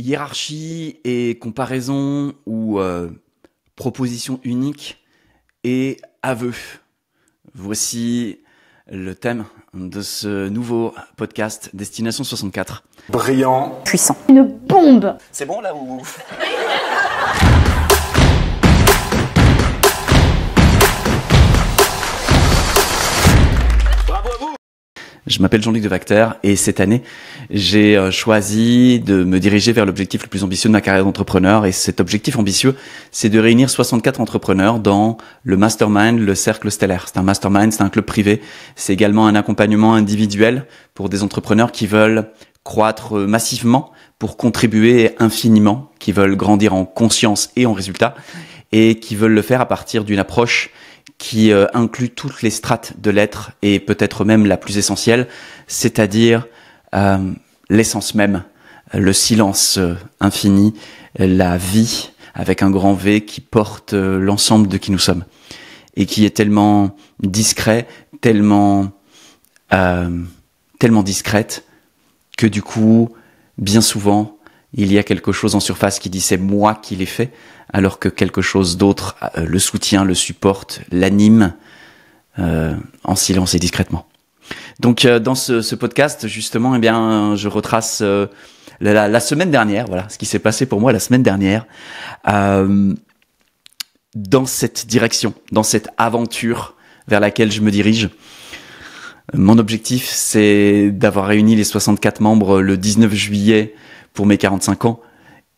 Hiérarchie et comparaison ou proposition unique et aveu. Voici le thème de ce nouveau podcast Destination 64. Brillant. Puissant. Une bombe. C'est bon là ou... Je m'appelle Jean-Luc Devacter et cette année, j'ai choisi de me diriger vers l'objectif le plus ambitieux de ma carrière d'entrepreneur. Et cet objectif ambitieux, c'est de réunir 64 entrepreneurs dans le Mastermind, le Cercle Stellaire. C'est un mastermind, c'est un club privé. C'est également un accompagnement individuel pour des entrepreneurs qui veulent croître massivement pour contribuer infiniment, qui veulent grandir en conscience et en résultat et qui veulent le faire à partir d'une approche qui inclut toutes les strates de l'être et peut-être même la plus essentielle, c'est-à-dire l'essence même, le silence infini, la vie avec un grand V qui porte l'ensemble de qui nous sommes et qui est tellement discret, tellement discrète que du coup, bien souvent, il y a quelque chose en surface qui dit c'est moi qui l'ai fait, alors que quelque chose d'autre le soutient, le supporte, l'anime en silence et discrètement. Donc dans ce podcast, justement, eh bien, je retrace la semaine dernière, voilà, ce qui s'est passé pour moi la semaine dernière, dans cette direction, dans cette aventure vers laquelle je me dirige. Mon objectif, c'est d'avoir réuni les 64 membres le 19 juillet pour mes 45 ans.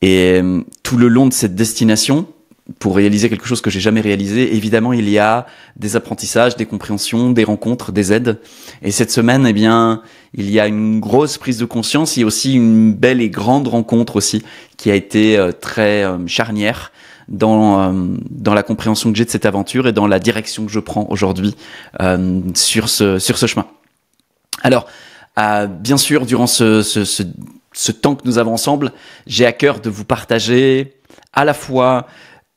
Et tout le long de cette destination, pour réaliser quelque chose que j'ai jamais réalisé, évidemment, il y a des apprentissages, des compréhensions, des rencontres, des aides. Et cette semaine, eh bien, il y a une grosse prise de conscience. Il y a aussi une belle et grande rencontre aussi qui a été très charnière dans la compréhension que j'ai de cette aventure et dans la direction que je prends aujourd'hui sur ce chemin. Alors, bien sûr, durant ce temps que nous avons ensemble, j'ai à cœur de vous partager à la fois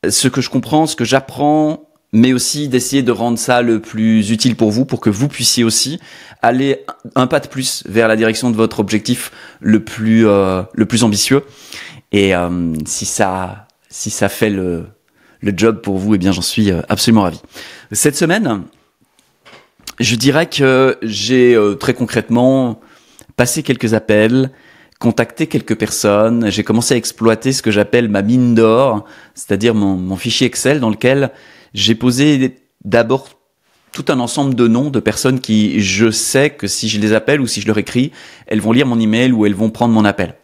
ce que je comprends, ce que j'apprends, mais aussi d'essayer de rendre ça le plus utile pour vous, pour que vous puissiez aussi aller un pas de plus vers la direction de votre objectif le plus ambitieux. Et si ça fait le job pour vous, eh bien j'en suis absolument ravi. Cette semaine, je dirais que j'ai très concrètement passé quelques appels, contacté quelques personnes, j'ai commencé à exploiter ce que j'appelle ma mine d'or, c'est-à-dire mon fichier Excel dans lequel j'ai posé d'abord tout un ensemble de noms de personnes qui, je sais que si je les appelle ou si je leur écris, elles vont lire mon email ou elles vont prendre mon appel.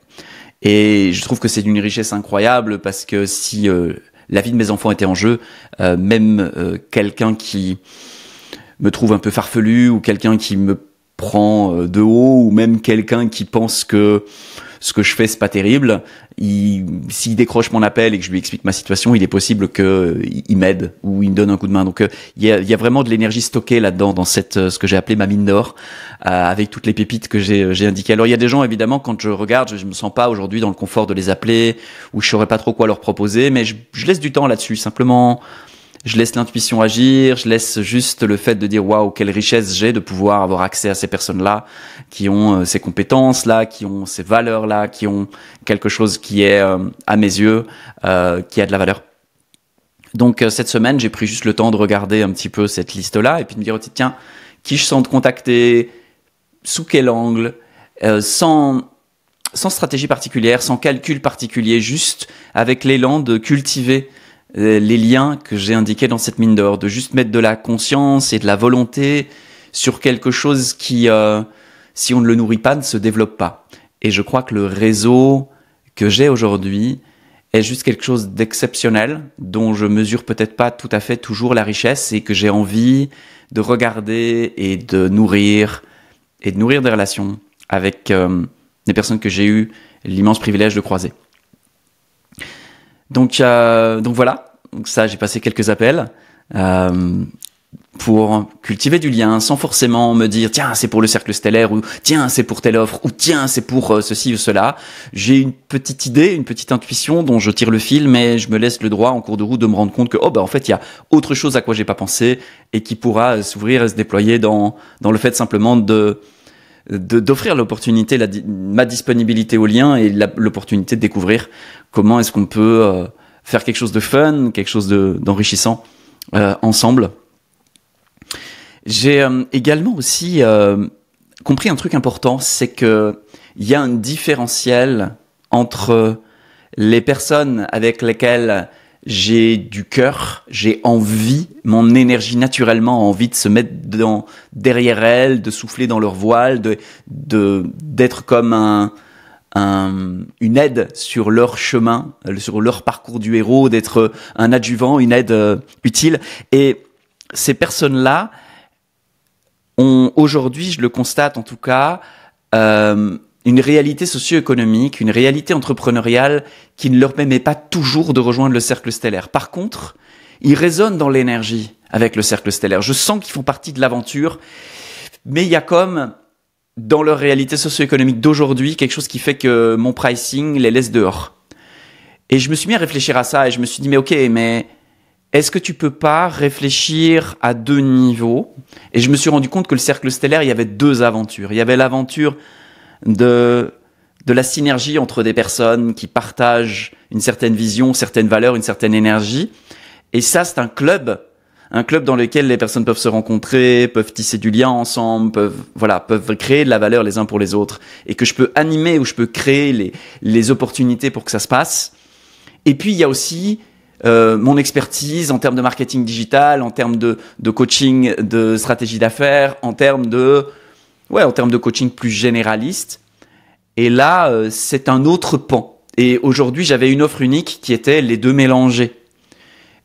Et je trouve que c'est d'une richesse incroyable parce que si la vie de mes enfants était en jeu, même quelqu'un qui me trouve un peu farfelu ou quelqu'un qui me prend de haut ou même quelqu'un qui pense que ce que je fais c'est pas terrible, s'il décroche mon appel et que je lui explique ma situation, il est possible qu'il m'aide ou il me donne un coup de main. Donc il y a vraiment de l'énergie stockée là-dedans dans ce que j'ai appelé ma mine d'or, avec toutes les pépites que j'ai indiquées. Alors il y a des gens évidemment, quand je regarde, je me sens pas aujourd'hui dans le confort de les appeler ou je saurais pas trop quoi leur proposer, mais je laisse du temps là-dessus. Simplement, je laisse l'intuition agir, je laisse juste le fait de dire waouh, quelle richesse j'ai de pouvoir avoir accès à ces personnes-là qui ont ces compétences-là, qui ont ces valeurs-là, qui ont quelque chose qui est à mes yeux qui a de la valeur. Donc cette semaine, j'ai pris juste le temps de regarder un petit peu cette liste-là et puis de me dire tiens, qui je sens de contacter, sous quel angle, sans stratégie particulière, sans calcul particulier, juste avec l'élan de cultiver les liens que j'ai indiqués dans cette mine d'or, de juste mettre de la conscience et de la volonté sur quelque chose qui, si on ne le nourrit pas, ne se développe pas. Et je crois que le réseau que j'ai aujourd'hui est juste quelque chose d'exceptionnel, dont je mesure peut-être pas tout à fait toujours la richesse et que j'ai envie de regarder et de nourrir des relations avec des personnes que j'ai eu l'immense privilège de croiser. Donc voilà, donc ça j'ai passé quelques appels pour cultiver du lien sans forcément me dire tiens c'est pour le cercle stellaire ou tiens c'est pour telle offre ou tiens c'est pour ceci ou cela. J'ai une petite idée, une petite intuition dont je tire le fil, mais je me laisse le droit en cours de route de me rendre compte que en fait il y a autre chose à quoi j'ai pas pensé et qui pourra s'ouvrir et se déployer dans le fait simplement de d'offrir l'opportunité, ma disponibilité au lien et l'opportunité de découvrir comment est-ce qu'on peut faire quelque chose de fun, quelque chose d'enrichissant ensemble. J'ai également aussi compris un truc important, c'est que il y a un différentiel entre les personnes avec lesquelles j'ai du cœur, j'ai envie, mon énergie naturellement a envie de se mettre derrière elles, de souffler dans leur voile, d'être comme une aide sur leur chemin, sur leur parcours du héros, d'être un adjuvant, une aide utile. Et ces personnes-là ont aujourd'hui, je le constate en tout cas, une réalité socio-économique, une réalité entrepreneuriale qui ne leur permet pas toujours de rejoindre le cercle stellaire. Par contre, ils résonnent dans l'énergie avec le cercle stellaire. Je sens qu'ils font partie de l'aventure, mais il y a comme, dans leur réalité socio-économique d'aujourd'hui, quelque chose qui fait que mon pricing les laisse dehors. Et je me suis mis à réfléchir à ça et je me suis dit, mais est-ce que tu peux pas réfléchir à deux niveaux? Et je me suis rendu compte que le cercle stellaire, il y avait deux aventures. Il y avait l'aventure de la synergie entre des personnes qui partagent une certaine vision, certaines valeurs, une certaine énergie. Et ça, c'est un club dans lequel les personnes peuvent se rencontrer, peuvent tisser du lien ensemble, peuvent créer de la valeur les uns pour les autres, et que je peux animer ou je peux créer les opportunités pour que ça se passe. Et puis, il y a aussi mon expertise en termes de marketing digital, en termes de coaching, de stratégie d'affaires, en termes de coaching plus généraliste. Et là, c'est un autre pan. Et aujourd'hui, j'avais une offre unique qui était les deux mélangés.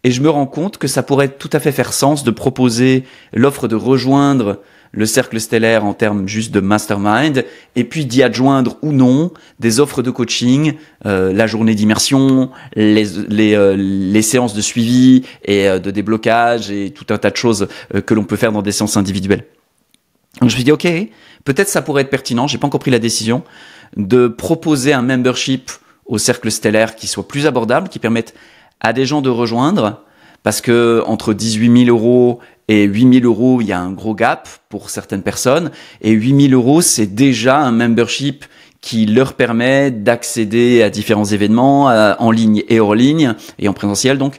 Et je me rends compte que ça pourrait tout à fait faire sens de proposer l'offre de rejoindre le cercle stellaire en termes juste de mastermind, et puis d'y adjoindre ou non des offres de coaching, la journée d'immersion, les séances de suivi et de déblocage et tout un tas de choses que l'on peut faire dans des séances individuelles. Donc je me suis dit, ok, peut-être ça pourrait être pertinent, j'ai pas encore pris la décision, de proposer un membership au cercle stellaire qui soit plus abordable, qui permette à des gens de rejoindre, parce que entre 18 000 € et 8 000 €, il y a un gros gap pour certaines personnes, et 8 000 €, c'est déjà un membership qui leur permet d'accéder à différents événements en ligne et hors ligne, et en présentiel donc.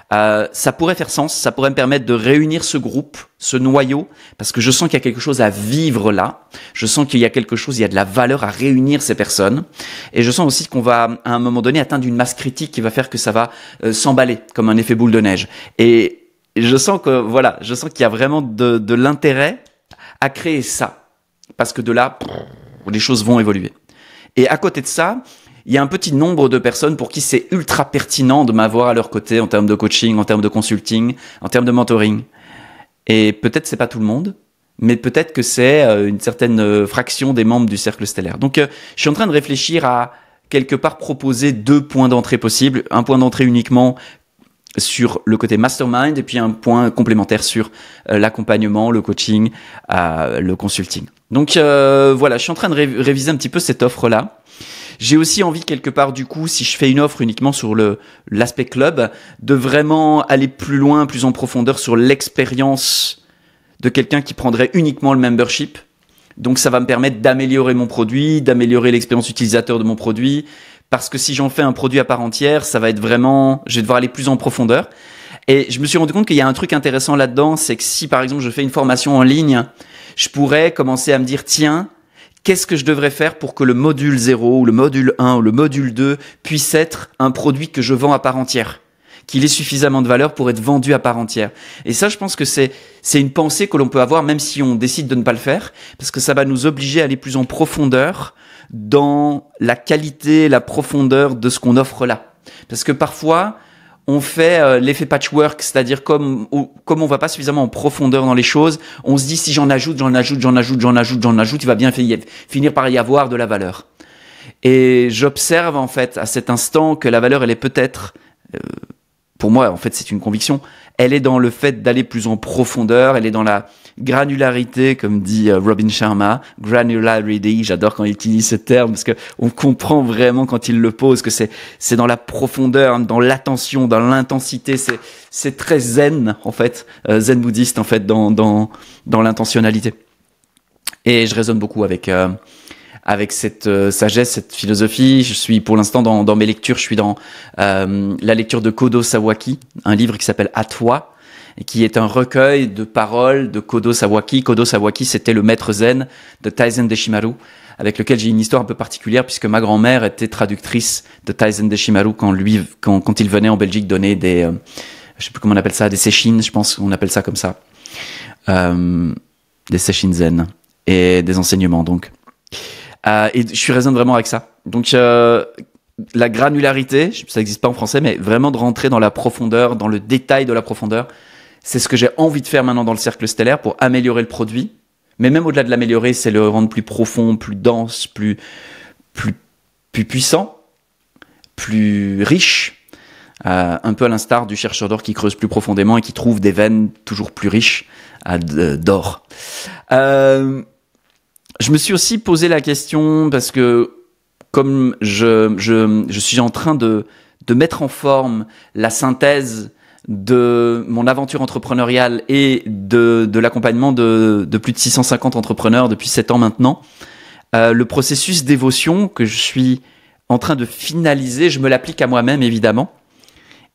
Ça pourrait faire sens, ça pourrait me permettre de réunir ce groupe, ce noyau, parce que je sens qu'il y a quelque chose à vivre là, je sens qu'il y a quelque chose, il y a de la valeur à réunir ces personnes, et je sens aussi qu'on va à un moment donné atteindre une masse critique qui va faire que ça va s'emballer comme un effet boule de neige. Et je sens qu'il y a vraiment de l'intérêt à créer ça, parce que de là, les choses vont évoluer. Et à côté de ça, il y a un petit nombre de personnes pour qui c'est ultra pertinent de m'avoir à leur côté en termes de coaching, en termes de consulting, en termes de mentoring. Et peut-être c'est pas tout le monde, mais peut-être que c'est une certaine fraction des membres du cercle stellaire. Donc je suis en train de réfléchir à quelque part proposer deux points d'entrée possibles. Un point d'entrée uniquement sur le côté mastermind et puis un point complémentaire sur l'accompagnement, le coaching, le consulting. Donc voilà, je suis en train de réviser un petit peu cette offre-là. J'ai aussi envie quelque part du coup, si je fais une offre uniquement sur l'aspect club, de vraiment aller plus loin, plus en profondeur sur l'expérience de quelqu'un qui prendrait uniquement le membership. Donc ça va me permettre d'améliorer mon produit, d'améliorer l'expérience utilisateur de mon produit, parce que si j'en fais un produit à part entière, ça va être vraiment, je vais devoir aller plus en profondeur. Et je me suis rendu compte qu'il y a un truc intéressant là-dedans, c'est que si par exemple je fais une formation en ligne, je pourrais commencer à me dire tiens, qu'est-ce que je devrais faire pour que le module 0 ou le module 1 ou le module 2 puisse être un produit que je vends à part entière, qu'il ait suffisamment de valeur pour être vendu à part entière. Et ça, je pense que c'est une pensée que l'on peut avoir même si on décide de ne pas le faire, parce que ça va nous obliger à aller plus en profondeur dans la qualité, la profondeur de ce qu'on offre là. Parce que parfois, on fait l'effet patchwork, c'est-à-dire comme on va pas suffisamment en profondeur dans les choses, on se dit si j'en ajoute, il va bien finir par y avoir de la valeur. Et j'observe en fait à cet instant que la valeur, elle est peut-être, pour moi en fait c'est une conviction, elle est dans le fait d'aller plus en profondeur, elle est dans la granularité, comme dit Robin Sharma, granularity, j'adore quand il utilise ce terme parce que on comprend vraiment quand il le pose que c'est dans la profondeur, dans l'attention, dans l'intensité, c'est très zen en fait, zen bouddhiste en fait dans l'intentionnalité. Et je résonne beaucoup avec cette sagesse, cette philosophie. Je suis pour l'instant dans mes lectures, je suis dans la lecture de Kodo Sawaki, un livre qui s'appelle À toi, et qui est un recueil de paroles de Kodo Sawaki. Kodo Sawaki, c'était le maître zen de Taizen Deshimaru, avec lequel j'ai une histoire un peu particulière, puisque ma grand-mère était traductrice de Taizen Deshimaru quand il venait en Belgique donner des, je sais plus comment on appelle ça, des sesshin, je pense qu'on appelle ça comme ça, des sesshin zen, et des enseignements, donc. Et je résonne vraiment avec ça. Donc, la granularité, ça n'existe pas en français, mais vraiment de rentrer dans la profondeur, dans le détail de la profondeur, c'est ce que j'ai envie de faire maintenant dans le cercle stellaire pour améliorer le produit. Mais même au-delà de l'améliorer, c'est le rendre plus profond, plus dense, plus puissant, plus riche. Un peu à l'instar du chercheur d'or qui creuse plus profondément et qui trouve des veines toujours plus riches d'or. Je me suis aussi posé la question parce que comme je suis en train de mettre en forme la synthèse de mon aventure entrepreneuriale et de l'accompagnement de plus de 650 entrepreneurs depuis 7 ans maintenant, le processus d'évotion que je suis en train de finaliser, je me l'applique à moi-même évidemment.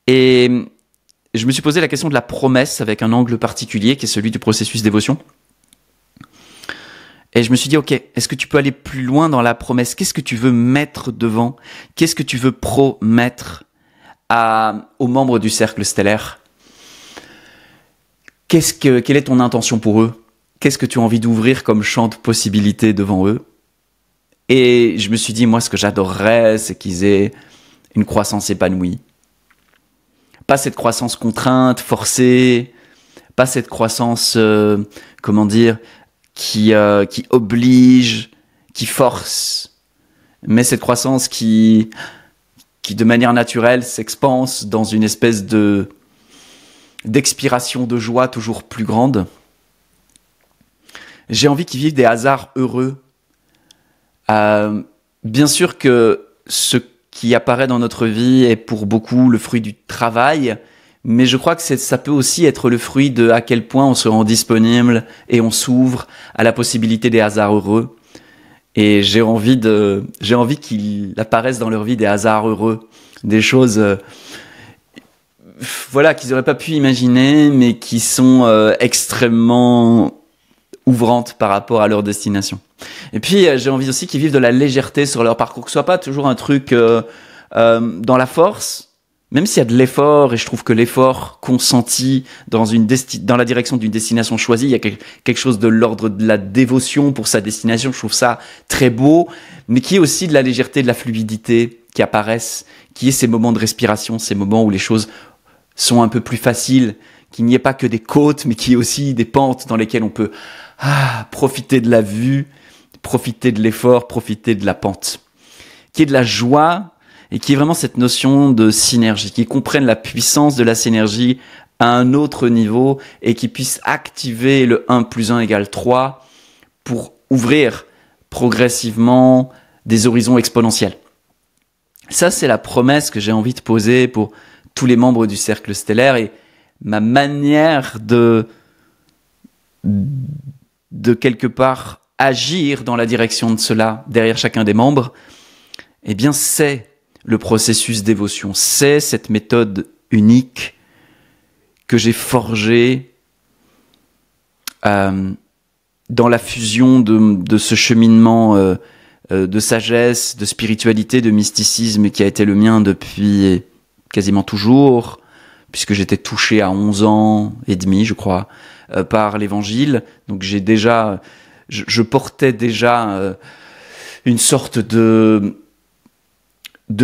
Et je me suis posé la question de la promesse avec un angle particulier qui est celui du processus d'évotion. Et je me suis dit, ok, est-ce que tu peux aller plus loin dans la promesse? Qu'est-ce que tu veux mettre devant? Qu'est-ce que tu veux promettre aux membres du cercle stellaire? Quelle est ton intention pour eux? Qu'est-ce que tu as envie d'ouvrir comme champ de possibilités devant eux? Et je me suis dit, moi, ce que j'adorerais, c'est qu'ils aient une croissance épanouie. Pas cette croissance contrainte, forcée, pas cette croissance, qui oblige, qui force, mais cette croissance qui de manière naturelle s'expanse dans une espèce d'expiration de joie toujours plus grande. J'ai envie qu'ils vivent des hasards heureux. Bien sûr que ce qui apparaît dans notre vie est pour beaucoup le fruit du travail, mais je crois que ça peut aussi être le fruit de à quel point on se rend disponible et on s'ouvre à la possibilité des hasards heureux. Et j'ai envie qu'il apparaisse dans leur vie des hasards heureux, des choses, qu'ils n'auraient pas pu imaginer, mais qui sont extrêmement ouvrantes par rapport à leur destination. Et puis j'ai envie aussi qu'ils vivent de la légèreté sur leur parcours, que ce soit pas toujours un truc dans la force. Même s'il y a de l'effort, et je trouve que l'effort consenti dans la direction d'une destination choisie, il y a quelque chose de l'ordre de la dévotion pour sa destination, je trouve ça très beau, mais qui est aussi de la légèreté, de la fluidité qui apparaissent, qui est ces moments de respiration, ces moments où les choses sont un peu plus faciles, qu'il n'y ait pas que des côtes, mais qu'il y ait aussi des pentes dans lesquelles on peut profiter de la vue, profiter de l'effort, profiter de la pente. Qui est de la joie, et qui est vraiment cette notion de synergie, qui comprenne la puissance de la synergie à un autre niveau et qui puisse activer le 1 plus 1 égale 3 pour ouvrir progressivement des horizons exponentiels. Ça, c'est la promesse que j'ai envie de poser pour tous les membres du cercle stellaire, et ma manière de quelque part agir dans la direction de cela derrière chacun des membres, eh bien c'est le processus d'évotion, c'est cette méthode unique que j'ai forgée dans la fusion de ce cheminement de sagesse, de spiritualité, de mysticisme qui a été le mien depuis quasiment toujours, puisque j'étais touché à 11 ans et demi, je crois, par l'évangile. Donc je portais déjà une sorte de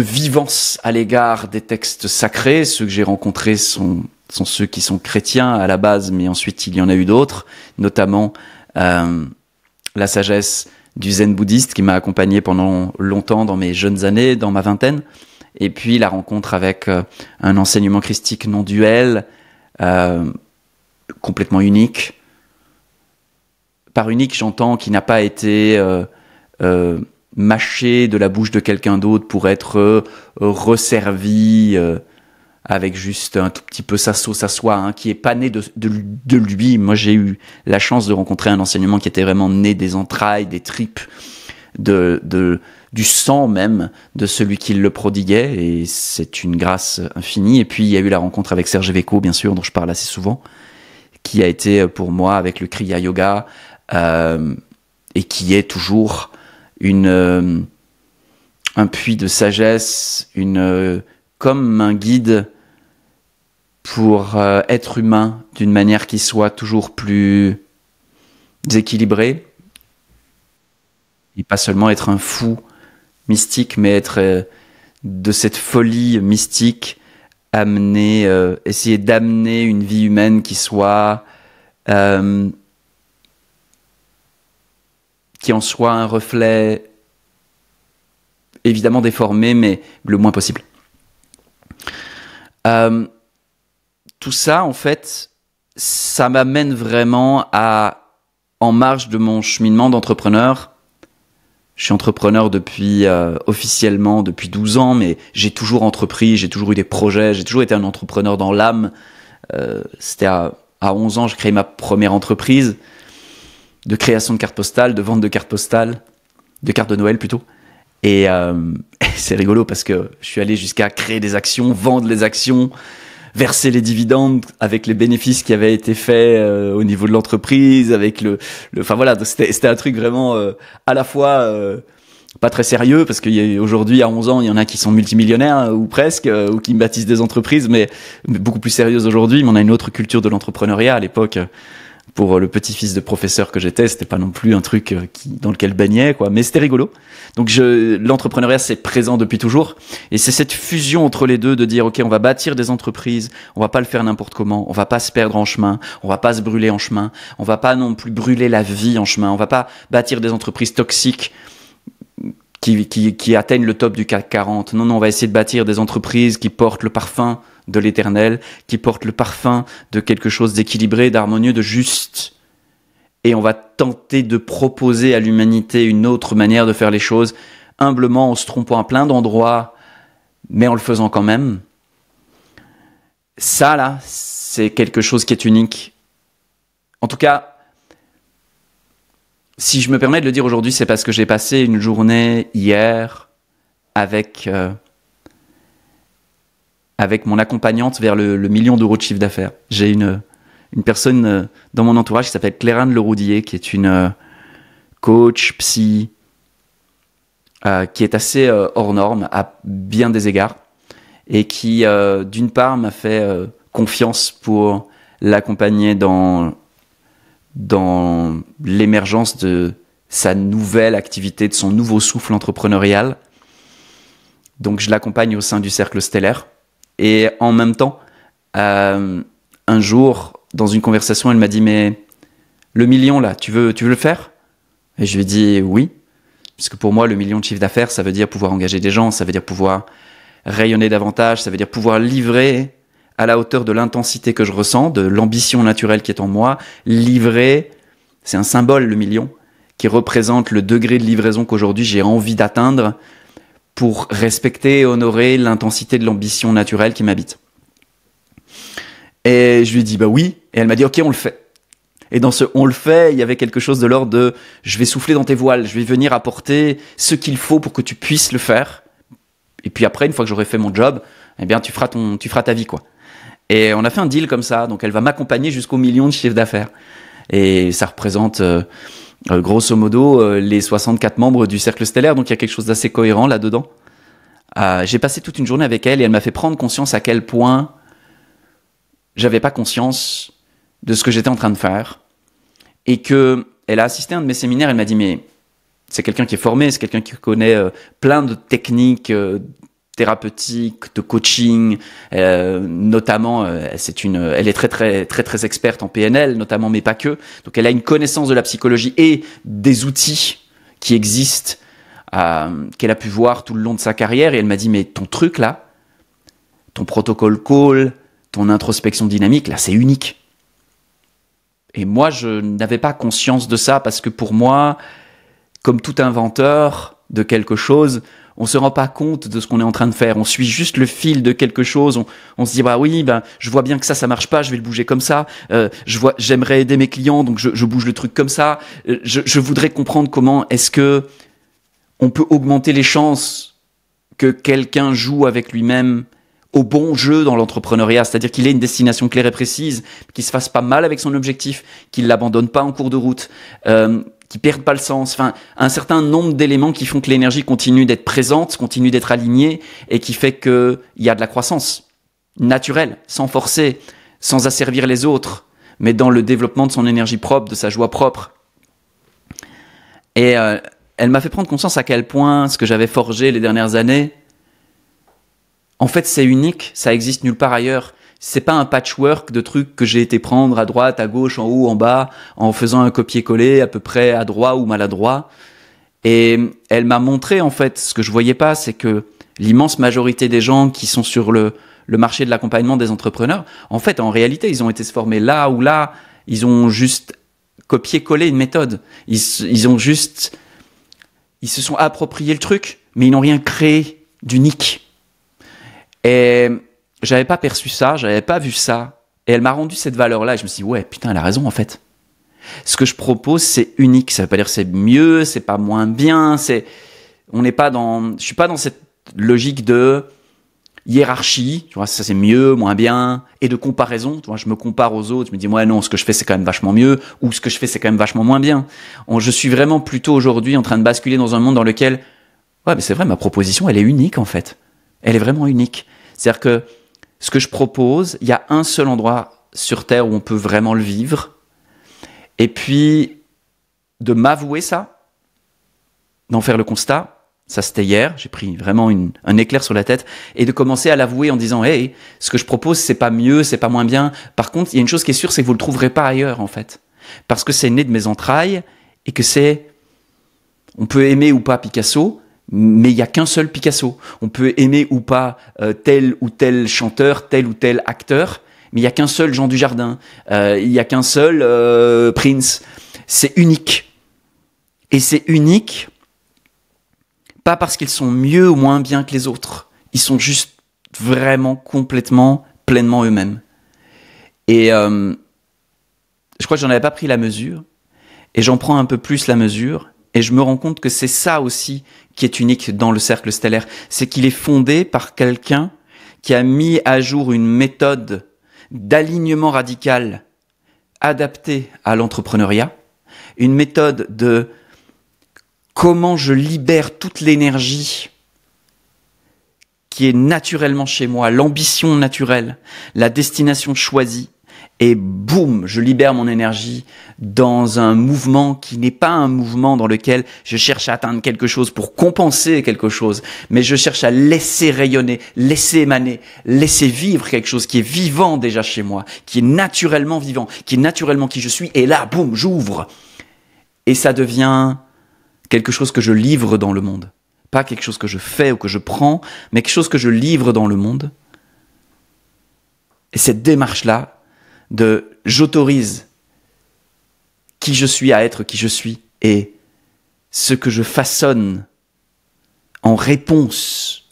vivance à l'égard des textes sacrés. Ceux que j'ai rencontrés sont ceux qui sont chrétiens à la base, mais ensuite il y en a eu d'autres, notamment la sagesse du zen bouddhiste qui m'a accompagné pendant longtemps dans mes jeunes années, dans ma vingtaine, et puis la rencontre avec un enseignement christique non duel, complètement unique. Par unique, j'entends qui n'a pas été mâché de la bouche de quelqu'un d'autre pour être resservi avec juste un tout petit peu sa sauce à soi, hein, qui est pas né de lui. Moi, j'ai eu la chance de rencontrer un enseignement qui était vraiment né des entrailles, des tripes, du sang même de celui qui le prodiguait, et c'est une grâce infinie. Et puis, il y a eu la rencontre avec Serge Véco, bien sûr, dont je parle assez souvent, qui a été pour moi, avec le Kriya Yoga, et qui est toujours un puits de sagesse, comme un guide pour être humain d'une manière qui soit toujours plus équilibrée, et pas seulement être un fou mystique, mais être de cette folie mystique, essayer d'amener une vie humaine qui soit qui en soit un reflet évidemment déformé, mais le moins possible. Tout ça, en fait, ça m'amène vraiment en marge de mon cheminement d'entrepreneur. Je suis entrepreneur officiellement depuis 12 ans, mais j'ai toujours entrepris, j'ai toujours eu des projets, j'ai toujours été un entrepreneur dans l'âme. C'était à 11 ans, je créé ma première entreprise de création de cartes postales, de vente de cartes postales, de cartes de Noël plutôt. Et c'est rigolo parce que je suis allé jusqu'à créer des actions, vendre les actions, verser les dividendes avec les bénéfices qui avaient été faits au niveau de l'entreprise, avec enfin voilà, c'était un truc vraiment à la fois pas très sérieux, parce qu'aujourd'hui à 11 ans, il y en a qui sont multimillionnaires ou presque, ou qui bâtissent des entreprises, mais beaucoup plus sérieuses aujourd'hui. Mais on a une autre culture de l'entrepreneuriat à l'époque. Pour le petit-fils de professeur que j'étais, c'était pas non plus un truc dans lequel baignait, quoi. Mais c'était rigolo. Donc l'entrepreneuriat, c'est présent depuis toujours. Et c'est cette fusion entre les deux de dire, OK, on va bâtir des entreprises, on va pas le faire n'importe comment, on va pas se perdre en chemin, on va pas se brûler en chemin, on va pas non plus brûler la vie en chemin, on va pas bâtir des entreprises toxiques qui atteignent le top du CAC 40. Non, on va essayer de bâtir des entreprises qui portent le parfum de l'éternel, qui portent le parfum de quelque chose d'équilibré, d'harmonieux, de juste. Et on va tenter de proposer à l'humanité une autre manière de faire les choses, humblement, en se trompant à plein d'endroits, mais en le faisant quand même. Ça, là, c'est quelque chose qui est unique. En tout cas, si je me permets de le dire aujourd'hui, c'est parce que j'ai passé une journée hier avec mon accompagnante vers le 1 million d'euros de chiffre d'affaires. J'ai une personne dans mon entourage qui s'appelle Claire-Anne Leroudier, qui est une coach, psy, qui est assez hors norme à bien des égards, et qui, d'une part, m'a fait confiance pour l'accompagner dans l'émergence de sa nouvelle activité, de son nouveau souffle entrepreneurial. Donc je l'accompagne au sein du cercle stellaire. Et en même temps, un jour, dans une conversation, elle m'a dit, mais le million là, tu veux le faire? Et je lui ai dit oui, parce que pour moi, le million de chiffre d'affaires, ça veut dire pouvoir engager des gens, ça veut dire pouvoir rayonner davantage, ça veut dire pouvoir livrer à la hauteur de l'intensité que je ressens, de l'ambition naturelle qui est en moi, livrer, c'est un symbole, le million, qui représente le degré de livraison qu'aujourd'hui j'ai envie d'atteindre pour respecter et honorer l'intensité de l'ambition naturelle qui m'habite. Et je lui ai dit, bah oui, et elle m'a dit, ok, on le fait. Et dans ce on le fait, il y avait quelque chose de l'ordre de je vais souffler dans tes voiles, je vais venir apporter ce qu'il faut pour que tu puisses le faire. Et puis après, une fois que j'aurai fait mon job, eh bien tu feras ta vie, quoi. Et on a fait un deal comme ça, donc elle va m'accompagner jusqu'au million de chiffre d'affaires. Et ça représente grosso modo les 64 membres du cercle stellaire, donc il y a quelque chose d'assez cohérent là-dedans. J'ai passé toute une journée avec elle et elle m'a fait prendre conscience à quel point j'avais pas conscience de ce que j'étais en train de faire. Et que elle a assisté à un de mes séminaires, elle m'a dit, mais c'est quelqu'un qui est formé, c'est quelqu'un qui connaît plein de techniques thérapeutiques, de coaching, notamment, elle est très très très très experte en PNL, notamment, mais pas que. Donc elle a une connaissance de la psychologie et des outils qui existent, qu'elle a pu voir tout le long de sa carrière. Et elle m'a dit, mais ton truc là, ton protocole call, ton introspection dynamique, là, c'est unique. Et moi, je n'avais pas conscience de ça parce que pour moi, comme tout inventeur de quelque chose, On se rend pas compte de ce qu'on est en train de faire. On suit juste le fil de quelque chose. On se dit, bah oui, ben, je vois bien que ça marche pas, je vais le bouger comme ça. J'aimerais aider mes clients, donc je bouge le truc comme ça. Je voudrais comprendre comment est-ce que on peut augmenter les chances que quelqu'un joue avec lui-même au bon jeu dans l'entrepreneuriat, c'est-à-dire qu'il ait une destination claire et précise, qu'il se fasse pas mal avec son objectif, qu'il l'abandonne pas en cours de route, qui perdent pas le sens, enfin un certain nombre d'éléments qui font que l'énergie continue d'être présente, continue d'être alignée et qui fait que il y a de la croissance naturelle, sans forcer, sans asservir les autres, mais dans le développement de son énergie propre, de sa joie propre. Et elle m'a fait prendre conscience à quel point ce que j'avais forgé les dernières années, en fait c'est unique, ça existe nulle part ailleurs. C'est pas un patchwork de trucs que j'ai été prendre à droite, à gauche, en haut, en bas, en faisant un copier-coller à peu près à droit ou maladroit. Et elle m'a montré, en fait, ce que je voyais pas, c'est que l'immense majorité des gens qui sont sur le marché de l'accompagnement des entrepreneurs, en fait, en réalité, ils ont été se former là ou là, ils ont juste copié-collé une méthode. Ils se sont appropriés le truc, mais ils n'ont rien créé d'unique. Et j'avais pas perçu ça, j'avais pas vu ça. Et elle m'a rendu cette valeur-là. Et je me suis dit, ouais, putain, elle a raison, en fait. Ce que je propose, c'est unique. Ça veut pas dire que c'est mieux, c'est pas moins bien, je suis pas dans cette logique de hiérarchie, tu vois, ça c'est mieux, moins bien, et de comparaison, tu vois, je me compare aux autres, je me dis, ouais, non, ce que je fais, c'est quand même vachement mieux, ou ce que je fais, c'est quand même vachement moins bien. Je suis vraiment plutôt aujourd'hui en train de basculer dans un monde dans lequel, ouais, mais c'est vrai, ma proposition, elle est unique, en fait. Elle est vraiment unique. C'est-à-dire que ce que je propose, il y a un seul endroit sur Terre où on peut vraiment le vivre. Et puis, de m'avouer ça, d'en faire le constat, ça c'était hier, j'ai pris vraiment un éclair sur la tête, et de commencer à l'avouer en disant, hey, ce que je propose, c'est pas mieux, c'est pas moins bien. Par contre, il y a une chose qui est sûre, c'est que vous le trouverez pas ailleurs, en fait. Parce que c'est né de mes entrailles, et que on peut aimer ou pas Picasso, mais il n'y a qu'un seul Picasso. On peut aimer ou pas tel ou tel chanteur, tel ou tel acteur, mais il n'y a qu'un seul Jean Dujardin, il n'y a qu'un seul Prince. C'est unique. Et c'est unique, pas parce qu'ils sont mieux ou moins bien que les autres. Ils sont juste vraiment, complètement, pleinement eux-mêmes. Et je crois que j'en avais pas pris la mesure, et j'en prends un peu plus la mesure, et je me rends compte que c'est ça aussi qui est unique dans le cercle stellaire. C'est qu'il est fondé par quelqu'un qui a mis à jour une méthode d'alignement radical adaptée à l'entrepreneuriat, une méthode de comment je libère toute l'énergie qui est naturellement chez moi, l'ambition naturelle, la destination choisie, et boum, je libère mon énergie dans un mouvement qui n'est pas un mouvement dans lequel je cherche à atteindre quelque chose pour compenser quelque chose, mais je cherche à laisser rayonner, laisser émaner, laisser vivre quelque chose qui est vivant déjà chez moi, qui est naturellement vivant, qui est naturellement qui je suis, et là, boum, j'ouvre. Et ça devient quelque chose que je livre dans le monde. Pas quelque chose que je fais ou que je prends, mais quelque chose que je livre dans le monde. Et cette démarche-là, j'autorise qui je suis à être qui je suis, et ce que je façonne en réponse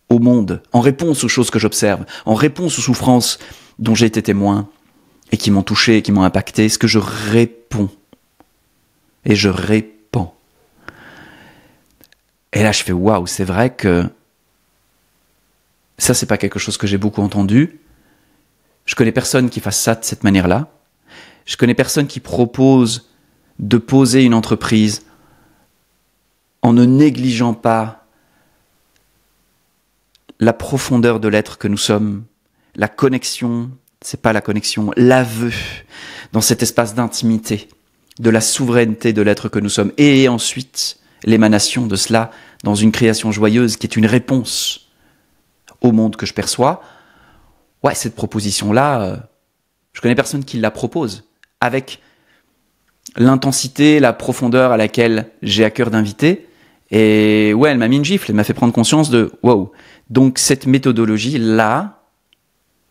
au monde, en réponse aux choses que j'observe, en réponse aux souffrances dont j'ai été témoin et qui m'ont touché, et qui m'ont impacté, ce que je réponds. Et je répands. Et là je fais waouh, c'est vrai que ça c'est pas quelque chose que j'ai beaucoup entendu. Je connais personne qui fasse ça de cette manière-là. Je connais personne qui propose de poser une entreprise en ne négligeant pas la profondeur de l'être que nous sommes, la connexion, c'est pas la connexion, l'aveu dans cet espace d'intimité, de la souveraineté de l'être que nous sommes, et ensuite l'émanation de cela dans une création joyeuse qui est une réponse au monde que je perçois. Ouais, cette proposition-là, je connais personne qui la propose avec l'intensité, la profondeur à laquelle j'ai à cœur d'inviter. Et ouais, elle m'a mis une gifle, elle m'a fait prendre conscience de wow. Donc cette méthodologie-là,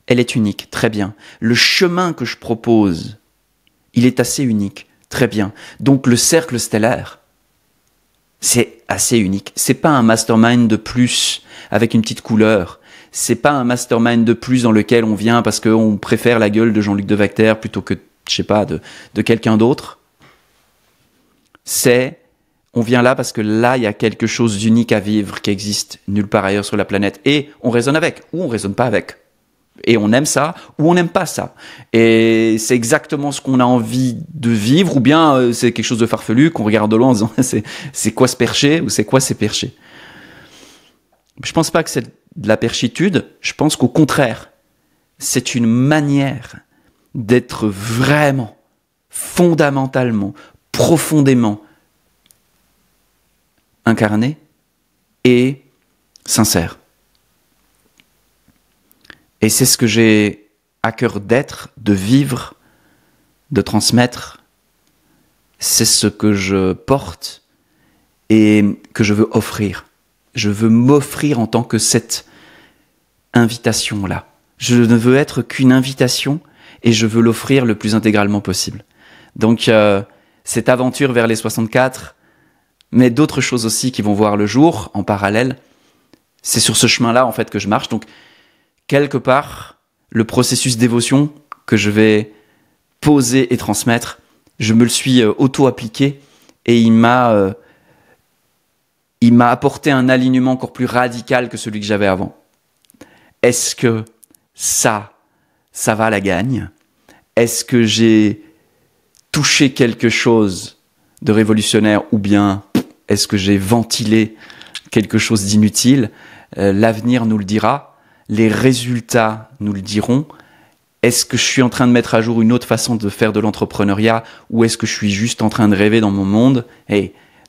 elle est unique, très bien. Le chemin que je propose, il est assez unique, très bien. Donc le cercle stellaire, C'est assez unique. C'est pas un mastermind de plus avec une petite couleur. C'est pas un mastermind de plus dans lequel on vient parce qu'on préfère la gueule de Jean-Luc Devacter plutôt que, je sais pas, de quelqu'un d'autre. On vient là parce que là, il y a quelque chose d'unique à vivre qui existe nulle part ailleurs sur la planète. Et on raisonne avec, ou on raisonne pas avec. Et on aime ça, ou on n'aime pas ça. Et c'est exactement ce qu'on a envie de vivre, ou bien c'est quelque chose de farfelu qu'on regarde de loin en disant c'est quoi ce perché, ou c'est quoi ces perchés. Je pense pas que c'est de la perchitude, je pense qu'au contraire, c'est une manière d'être vraiment, fondamentalement, profondément incarné et sincère. Et c'est ce que j'ai à cœur d'être, de vivre, de transmettre. C'est ce que je porte et que je veux offrir. Je veux m'offrir en tant que cette invitation-là. Je ne veux être qu'une invitation et je veux l'offrir le plus intégralement possible. Donc, cette aventure vers les 64, mais d'autres choses aussi qui vont voir le jour en parallèle, c'est sur ce chemin-là en fait que je marche. Donc, quelque part, le processus d'évolution que je vais poser et transmettre, je me le suis auto-appliqué et il m'a apporté un alignement encore plus radical que celui que j'avais avant. Est-ce que ça va à la gagne? Est-ce que j'ai touché quelque chose de révolutionnaire ou bien est-ce que j'ai ventilé quelque chose d'inutile? L'avenir nous le dira. Les résultats nous le diront. Est-ce que je suis en train de mettre à jour une autre façon de faire de l'entrepreneuriat ou est-ce que je suis juste en train de rêver dans mon monde?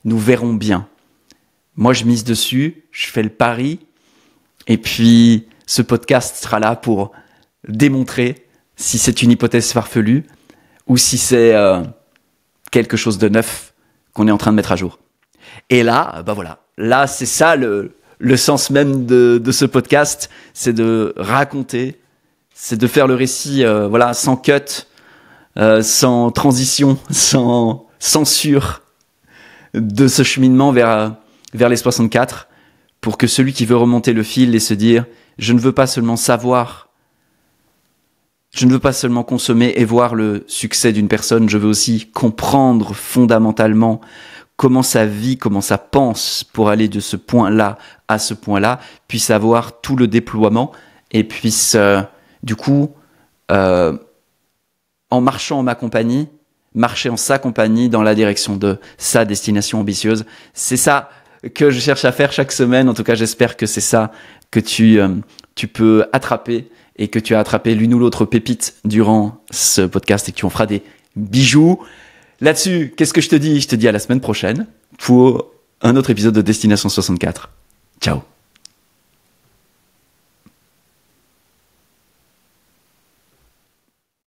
Nous verrons bien. Moi, je mise dessus, je fais le pari et puis ce podcast sera là pour démontrer si c'est une hypothèse farfelue ou si c'est quelque chose de neuf qu'on est en train de mettre à jour. Et là, voilà. Là, c'est ça le sens même de ce podcast, c'est de raconter, c'est de faire le récit, sans cut, sans transition, sans censure de ce cheminement vers les 64, pour que celui qui veut remonter le fil et se dire « Je ne veux pas seulement savoir, je ne veux pas seulement consommer et voir le succès d'une personne, je veux aussi comprendre fondamentalement comment ça vit, comment ça pense pour aller de ce point-là à ce point-là, puisse avoir tout le déploiement et puisse, en marchant en ma compagnie, marcher en sa compagnie dans la direction de sa destination ambitieuse. » C'est ça que je cherche à faire chaque semaine. En tout cas, j'espère que c'est ça que tu peux attraper et que tu as attrapé l'une ou l'autre pépite durant ce podcast et que tu en feras des bijoux. Là-dessus, qu'est-ce que je te dis? Je te dis à la semaine prochaine pour un autre épisode de Destination 64. Ciao.